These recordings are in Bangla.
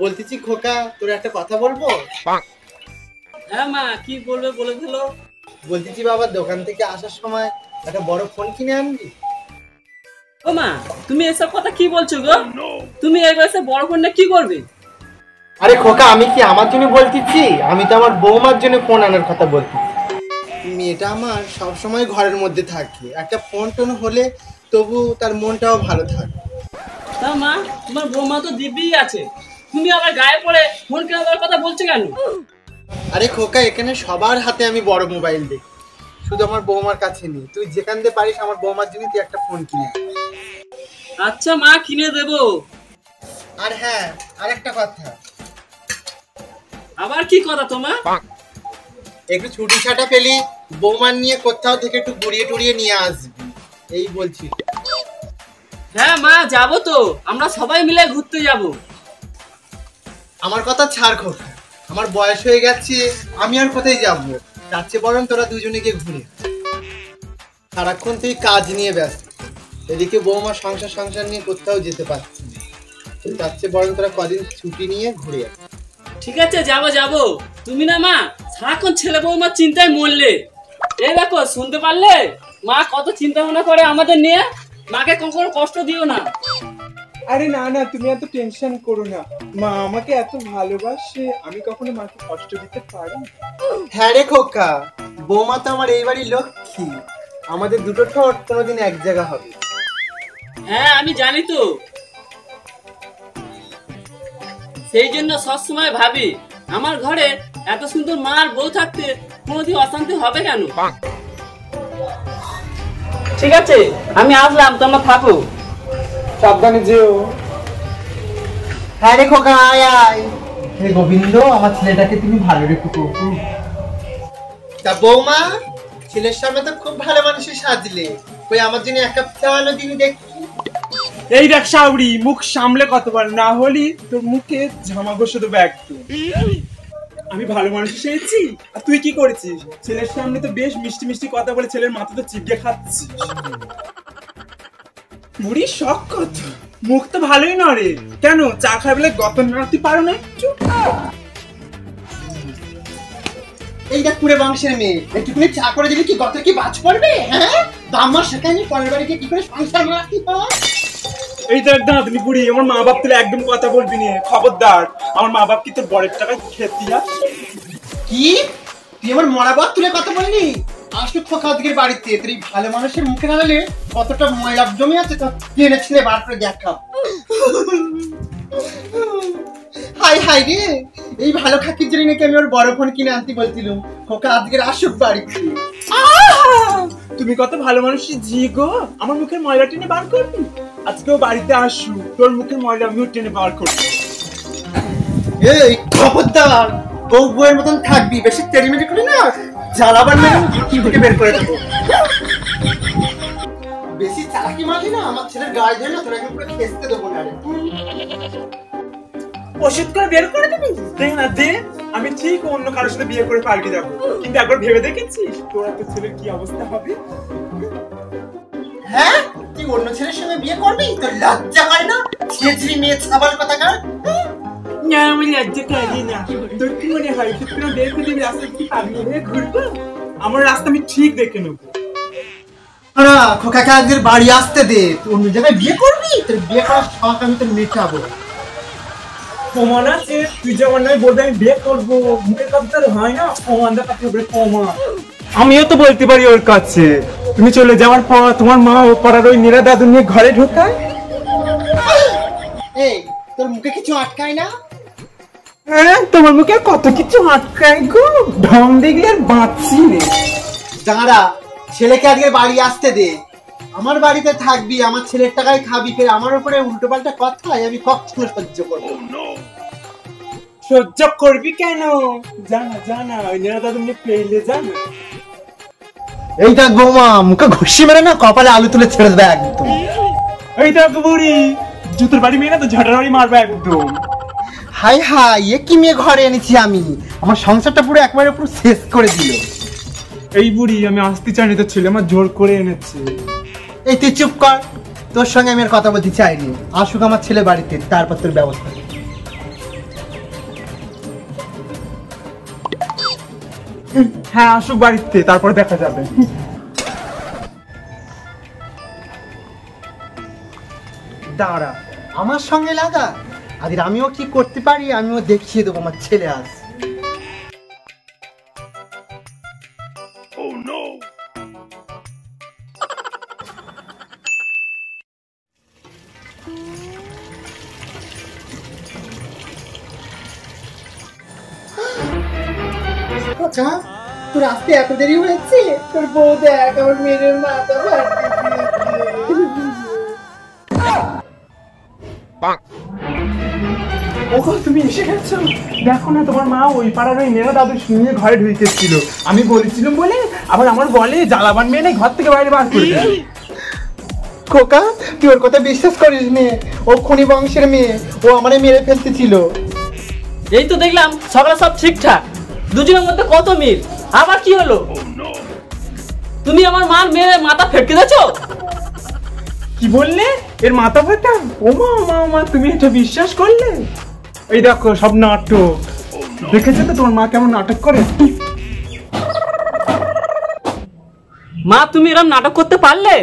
বলতেছি খোকা, তোর একটা কথা বলবো? হ্যাঁ মা, কি বলবে বলে দিল। বলতেছি বাবা, দোকান থেকে আসার সময় একটা বড় ফোন কিনে আনবি। ও মা, তুমি এসব কথা কি বলছো গো? তুমি এই বয়সে বড় ফোন কি করবে? আরে খোকা, আমি কি আমার জন্য বলতেছি? আমি তো আমার বৌমার জন্য ফোন আনার কথা বলতেছি। মেয়েটা আমার সবসময় ঘরের মধ্যে থাকে, একটা ফোন টোন হলে তবু তার মনটাও ভালো থাকে। তা মা, তোমার বৌমা তো দিব্যি আছে, তুমি আবার গায়ে পড়ে ফোন কেনার কথা বলছো কেন? আরে খোকা, এখানে সবার হাতে আমি বড় মোবাইল দেখি, শুধু আমার বৌমার কাছে নেই। তুই যেখান দিয়ে পারিস আমার বৌমার জন্য তুই একটা ফোন কিনে। আচ্ছা মা, কিনে দেবো। আর হ্যাঁ, আরেকটা কথা। আবার কি কথা তোমার? একটু ছুটি ছাটা পেলি বৌমার নিয়ে কোথাও থেকে একটু ঘুরিয়ে টুরিয়ে নিয়ে আসবি, এই বলছি। হ্যাঁ মা, যাবো তো, আমরা সবাই মিলে ঘুরতে যাব। আমার কথা ছাড় খোকা, আমার বয়স হয়ে গেছে, আমি আর কোথায় যাবো? তার চেয়ে বরং তোরা দুজনে গিয়ে ঘুরে। সারাক্ষণ তুই কাজ নিয়ে ব্যস্ত, এদিকে বৌমা সংসার নিয়ে কোথাও যেতে পারছি না। তার চেয়ে বরং তোরা কদিন ছুটি নিয়ে ঘুরে আস। ঠিক আছে, যাবো। তুমি না মা সারাক্ষণ ছেলে বৌমার চিন্তায় মরলে। এই দেখো, শুনতে পারলে মা কত চিন্তা ভাবনা করে আমাদের নিয়ে। মাকে কখনো কষ্ট দিও না। আরে না না, তুমি এত টেনশন করো না। মা আমাকে এত ভালোবাসে, আমি কখনো মাকে কষ্ট দিতে পারি? হ্যাঁ রে খোকা, বৌমা তো আমার এই বাড়ির লক্ষ্মী, আমাদের দুটো ঠোঁট কোনোদিন এক জায়গা হবে। হ্যাঁ আমি জানি তো, সেই জন্য সবসময় ভাবি আমার ঘরে এত সুন্দর মা আর বউ থাকতে কোনোদিন অশান্তি হবে কেন। ঠিক আছে, আমি আসলাম, তোমরা থাকো। সাবধানে যেও। হ্যাঁ রে খোকা, আয় আয়। হে গোবিন্দ, আমার ছেলেটাকে তুমি ভালো রেখো। তা বৌমা, ছেলের সামনে তো খুব ভালো মানুষের সাজলে, কই আমার জন্য এক কাপ চাওয়ালো দিন দেখি। এই দেখ শাউরি, মুখ সামলে কতবার, না হলি তোর মুখে জামা ঘষে দেবো একটু। আমি ভালো মানুষ এসেছি, আর তুই কি করেছিস? ছেলের সামনে তো বেশ মিষ্টি মিষ্টি কথা বলে ছেলের মাথা তো চিপকে খাচ্ছিস। বুড়ি শখ কত, মুখ তো ভালোই নড়ে। কেন, চা খাই বলে গতন নাড়তে পারো না একটু? এই দেখ পুরে বংশের মেয়ে, একটুখানি চা করে দিলে কি গত কি বাজ পড়বে? হ্যাঁ, দাম্মার শেখায়নি পরের বাড়িতে কি করে সংসার মারাতে হয়। এই দেখ দাঁতনি বুড়ি, আমার মা বাপ তুলে একদম কথা বলবি না, খবরদার। আমার মা বাপ কি তোর বরের টাকায় খেতে আসে? কি তুই আমার মরা বাপ তুলে কথা বললি? আসলে খোকা ওদিকের বাড়িতে তোর এই ভালো মানুষের মুখে না হলে কতটা ময়লা জমি আছে তা টেনে ছেলে বার করে দেখা। হাই হাই রে, এই ভালো খাকির জন্য নাকি আমি ওর বড় ফোন কিনে আনতে বলছিলাম। খোকা আজকের আসুক বাড়িতে। তুমি কত ভালো মানুষ জি গো, আমার মুখের ময়লা টেনে বার করবি? আজকেও বাড়িতে আসু, তোর মুখের ময়লা আমিও টেনে বার করবো। এই খবরদার, বউ বউয়ের মতন থাকবি, বেশি তেড়িমেড়ি করি না জ্বালাবার মেরে কি থেকে বের করে দেবো। বেশি চালাকি মারলি না আমার ছেলের গায়ে ধরে না তোর একদম পুরো খেসতে দেবো না রে। ওষুধ করে বের করে দিবি? দে না দে, আমি ঠিক অন্য কারোর সাথে বিয়ে করে পাল্টে যাবো, কিন্তু একবার ভেবে দেখেছিস তোর একটা ছেলের কি অবস্থা হবে? হ্যাঁ, তুই অন্য ছেলের সঙ্গে বিয়ে করবি? তোর লজ্জা করে না? ছেঁচড়ি মেয়ে ছাবাল কথা কার? না আমি লজ্জা করি না। তোর কি মনে হয় সত্যি বের করে দিবি রাস্তা কি পাগল হয়ে ঘুরবো? আমার রাস্তা আমি ঠিক দেখে নেবো। আরে খোকাকে আজকের বাড়ি আসতে দে, তুই অন্য জায়গায় বিয়ে করবি? তোর বিয়ে করার শখ আমি তোর মেটাবো। প্রমাণ আছে, তুই যেমন নয় বলবি আমি বিয়ে করবো, মুখের কথা হয় না, প্রমাণ দেখাতে হবে, প্রমাণ। আমিও তো বলতে পারি ওর কাছে, তুমি চলে যাওয়ার পর তোমার মা ও পাড়ার ওই নীরা দাদু নিয়ে ঘরে ঢোকায়। এই তোর মুখে কিছু আটকায় না? হ্যাঁ, তোমার মুখে কত কিছু আটকায় গো, ঢং দেখলে আর বাঁচছি নে। দাঁড়া, ছেলেকে আজকে বাড়ি আসতে দে, আমার বাড়িতে থাকবি, আমার ছেলের টাকায় খাবি, ফের আমার উপরে উল্টো পাল্টা কথায় আমি কখনো সহ্য করবো না। সহ্য করবি কেন? জানা জানা ওই নীরা দাদু নিয়ে পেলে জানা। এই দেখ বৌমা, মুখে ঘুষি মেরে না কপালে আলু তুলে ছেড়ে দেবে একদম। এই দেখ বুড়ি, জুতোর বাড়ি মেয়ে না তো ঝাঁটার বাড়ি মারবে একদম। হাই হাই, এ কি মেয়ে ঘরে এনেছি আমি, আমার সংসারটা পুরো একবারে পুরো শেষ করে দিল। এই বুড়ি, আমি আসতে চাইনি, তো ছেলে আমার জোর করে এনেছে। এই তুই চুপ কর, তোর সঙ্গে আমি আর কথা বলতে চাইনি। আসুক আমার ছেলে বাড়িতে, তারপর তোর ব্যবস্থা। হ্যাঁ আসুক বাড়িতে, তারপরে দেখা যাবে। দাঁড়া, আমার সঙ্গে লাগা, আজ আমিও কি করতে পারি আমিও দেখিয়ে দেবো আমার ছেলে আজ। আচ্ছা, তোর আসতে এত দেরি হয়েছে? তোর বউ দেখ আমার মেয়ের মাথা ওগো তুমি এসে গেছো, দেখো না তোমার মা ওই পাড়ার ওই মেয়েরা দাদু শুনিয়ে ঘরে ঢুকেছিল। আমি বলেছিলাম বলে আবার আমার বলে জ্বালাবান মেয়ে নেই, ঘর থেকে বাইরে বার করে দেবে। খোকা, তুই ওর কথা বিশ্বাস করিস নে, ও খনি বংশের মেয়ে, ও আমারে মেরে ফেলতে ছিল। এই তো দেখলাম সকালে সব ঠিকঠাক, দুজনের মধ্যে কত মিল, আবার কি হলো? তুমি আমার মার মেয়ে মাথা ফেটকে দিয়েছ? কি বললে? এর মাথা ফাটা? ওমা মা মা, তুমি এটা বিশ্বাস করলে? এই দেখো সব নাটক, দেখেছো তো তোমার মা কেমন নাটক করে। মা তুমি এরকম নাটক করতে পারলে?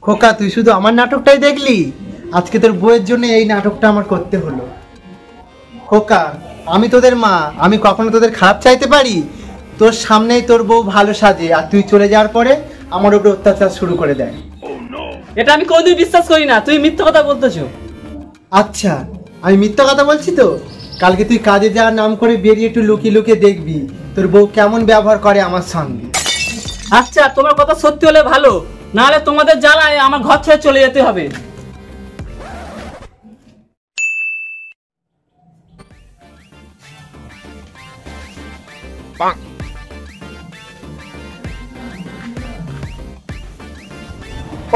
খোকা, তুই শুধু আমার নাটকটাই দেখলি, আজকে তোর বউয়ের জন্য এই নাটকটা আমার করতে হলো। খোকা, আমি তোদের মা, আমি কখনো তোদের খারাপ চাইতে পারি? তোর সামনেই তোর বউ ভালো সাজে, আর তুই চলে যাওয়ার পরে আমার উপরে অত্যাচার শুরু করে দেয়। এটা আমি কোনোদিন বিশ্বাস করি না, তুমি মিথ্যা কথা বলতেছো। আচ্ছা, আমি মিথ্যা কথা বলছি তো? কালকে তুই কাজে যাওয়ার নাম করে বেরিয়ে একটু লুকিয়ে লুকিয়ে দেখবি তোর বউ কেমন ব্যবহার করে আমার সঙ্গে। আচ্ছা, তোমার কথা সত্যি হলে ভালো, নাহলে তোমাদের জ্বালায় আমার ঘর ছেড়ে চলে যেতে হবে।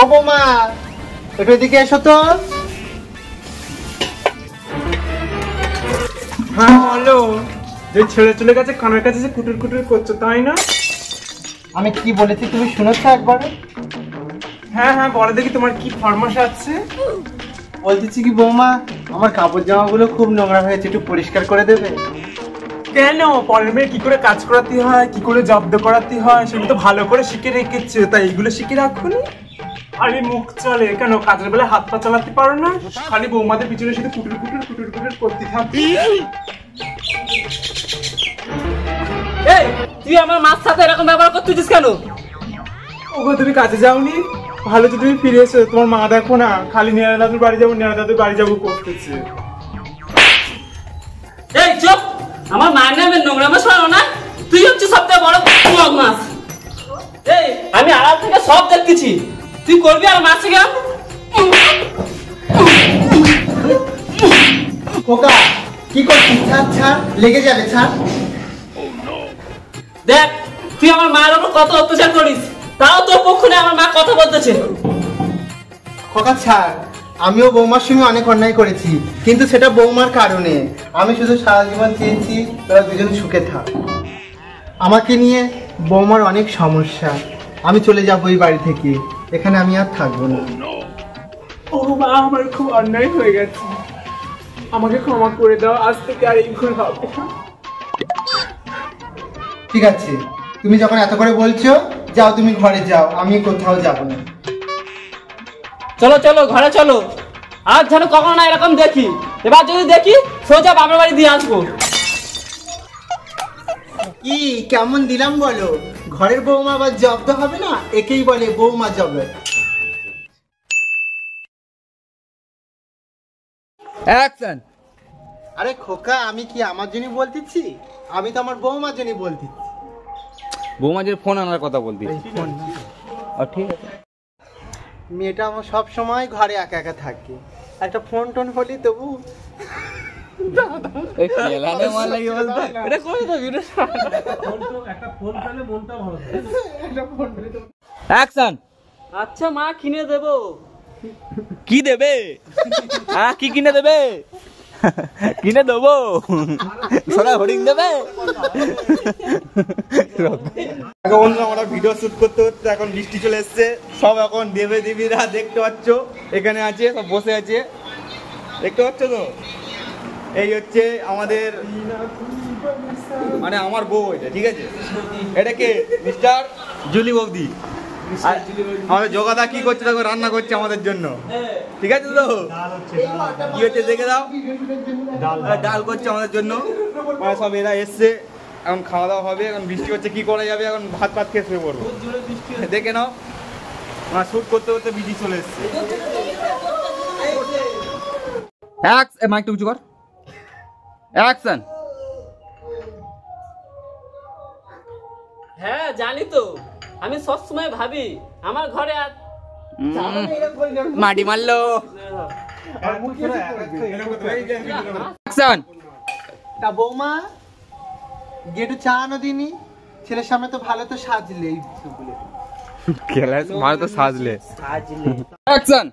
ও বৌমা, একটু এদিকে এসো তো। হ্যাঁ বলো, যে ছেলে চলে গেছে কানের কাছে যে কুটুর কুটুর করছো তাই না? আমি কি বলেছি তুমি শুনেছ একবার? হ্যাঁ হ্যাঁ বলো দেখি তোমার কি ফরমাশ আছে। বলতেছি কি বৌমা, আমার কাপড় জামাগুলো খুব নোংরা হয়েছে, একটু পরিষ্কার করে দেবে? কেন, পরের মেয়ে কি করে কাজ করাতে হয়, কি করে জব্দ করাতে হয় সেগুলো তো ভালো করে শিখে রেখেছে, তাই এইগুলো শিখে রাখুনি। আরে মুখ চলে কেন, কাজের বেলা হাত পা চালাতে পারো না? খালি বৌমাদের পিছনে শুধু কুটুর কুটুর কুটুর কুটুর করতে থাকি। এই তুই আমার মার সাথে এরকম ব্যবহার করতেছিস কেন? ওগো তুমি কাজে যাওনি? ভালো তো তুমি ফিরে এসো, তোমার মা দেখো না খালি নেড়া দাদুর বাড়ি যাবো নেড়া দাদুর বাড়ি যাবো করতেছে। এই চুপ, আমার মায়ের নামে নোংরামো শোনো না, তুই হচ্ছে সবথেকে বড় বদমাস। এই আমি আড়াল থেকে সব দেখতেছি, তুই করবি আর মার থেকে? খোকা, কি করছিস? ছাড় ছাড়, লেগে যাবে, ছাড়। দেখ তুই আমার মায়ের উপর কত অত্যাচার করিস, তাও তোর পক্ষ নিয়ে আমার মা কথা বলতেছে। খোকা ছাড়, আমিও বৌমার সঙ্গে অনেক অন্যায় করেছি, কিন্তু সেটা বৌমার কারণে। আমি শুধু সারা জীবন চেয়েছি তোরা দুজন সুখে থাক। আমাকে নিয়ে বৌমার অনেক সমস্যা, আমি চলে যাবো এই বাড়ি থেকে, এখানে আমি আর থাকবো না। ও মা, আমার খুব অন্যায় হয়ে গেছে, আমাকে ক্ষমা করে দাও, আজ থেকে আর এই ভুল হবে না। ঠিক আছে, তুমি যখন এত করে বলছো, যাও তুমি ঘরে যাও, আমি কোথাও যাব না। চলো চলো ঘরে চলো, আর যেন কখনো না এরকম দেখি, এবার যদি দেখি সোজা বাবার বাড়ি দিয়ে আসবো। কি কেমন দিলাম বলো? ঘরের বৌমা আবার জব্দ হবে না, একেই বলে বৌমা জব্দ। অ্যাকশন। আরে খোকা, আমি কি আমার জন্য বলতেছি? আমি তো আমার বৌমার জন্য বলতেছি। বৌমাজির ফোন আনার কথা বলতি? এই ফোন না। ঠিক আছে। মেয়েটা আমার সব সময় ঘরে একা একা থাকে, একটা ফোন টোন হলি তবু। এই খেলানে মার লাগি বলতে এটা কই তো ভিডিও একটা ফোন পেলে মনটা ভালো থাকে। অ্যাকশন। আচ্ছা মা, কিনে দেবো। কি দেবে? হ্যাঁ কি কিনে দেবে? কিনে দেবো সোনা হরিং দেবে? এখন বন্ধু আমরা ভিডিও শুট করতে করতে এখন বৃষ্টি চলে এসছে, সব এখন দেবে দেবীরা দেখতে পাচ্ছ এখানে আছে, সব বসে আছে দেখতে পাচ্ছ তো। এই হচ্ছে আমাদের মানে আমার বউ এটা, ঠিক আছে? এটা কে? মিস্টার জুলি বৌদি। আর আমাদের যোগাদা কি করছে দেখো, রান্না করছে আমাদের জন্য, ঠিক আছে তো? কি হচ্ছে দেখে দাও, ডাল করছে আমাদের জন্য। মানে সব এরা এসছে, এখন খাওয়া দাওয়া হবে। এখন বৃষ্টি হচ্ছে, কি করা যাবে? এখন ভাত খেয়ে শুয়ে পড়বো। দেখে নাও, আমার শ্যুট করতে করতে বৃষ্টি চলে এসছে। মাইকটা উঁচু কর, অ্যাকশন। হ্যাঁ জানি তো, আমি সবসময় ভাবি আমার ঘরে আর মাটি মারলো। অ্যাকশন। তা বৌমা গেটু চা আনো দিনি, ছেলের সামনে তো ভালো তো সাজলে, এই বলে খেলা ভালো তো সাজলে। অ্যাকশন।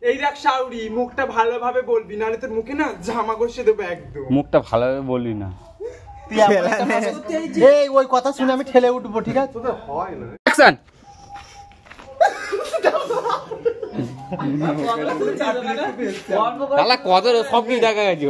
এই দেখ শাউরি, মুখটা ভালোভাবে বলবি, নাহলে তোর মুখে না জামা কষে দেবো একদম। মুখটা ভালোভাবে বলবি না। এই ওই কথা শুনে আমি ঠেলে উঠবো, ঠিক আছে? অ্যাকশন। তাহলে কত সব কিছু দেখা গেছে।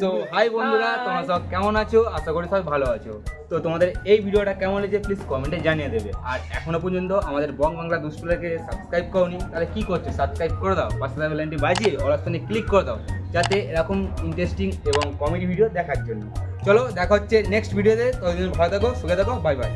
তো হাই বন্ধুরা, তোমরা সব কেমন আছো? আশা করি সবাই ভালো আছো। তো তোমাদের এই ভিডিওটা কেমন লেগেছে প্লিজ কমেন্টে জানিয়ে দেবে। আর এখনো পর্যন্ত আমাদের বং বাংলা দুষ্টুলাকে সাবস্ক্রাইব করোনি, তাহলে কি করছো? সাবস্ক্রাইব করে দাও, পাশে থাকা বেলআইকনটি বাজিয়ে অল অপশনে ক্লিক করে দাও, যাতে এরকম ইন্টারেস্টিং এবং কমেডি ভিডিও দেখার জন্য। চলো দেখা হচ্ছে নেক্সট ভিডিওতে। ততদিন ভালো থাকো, সুখে থাকো, বাই বাই।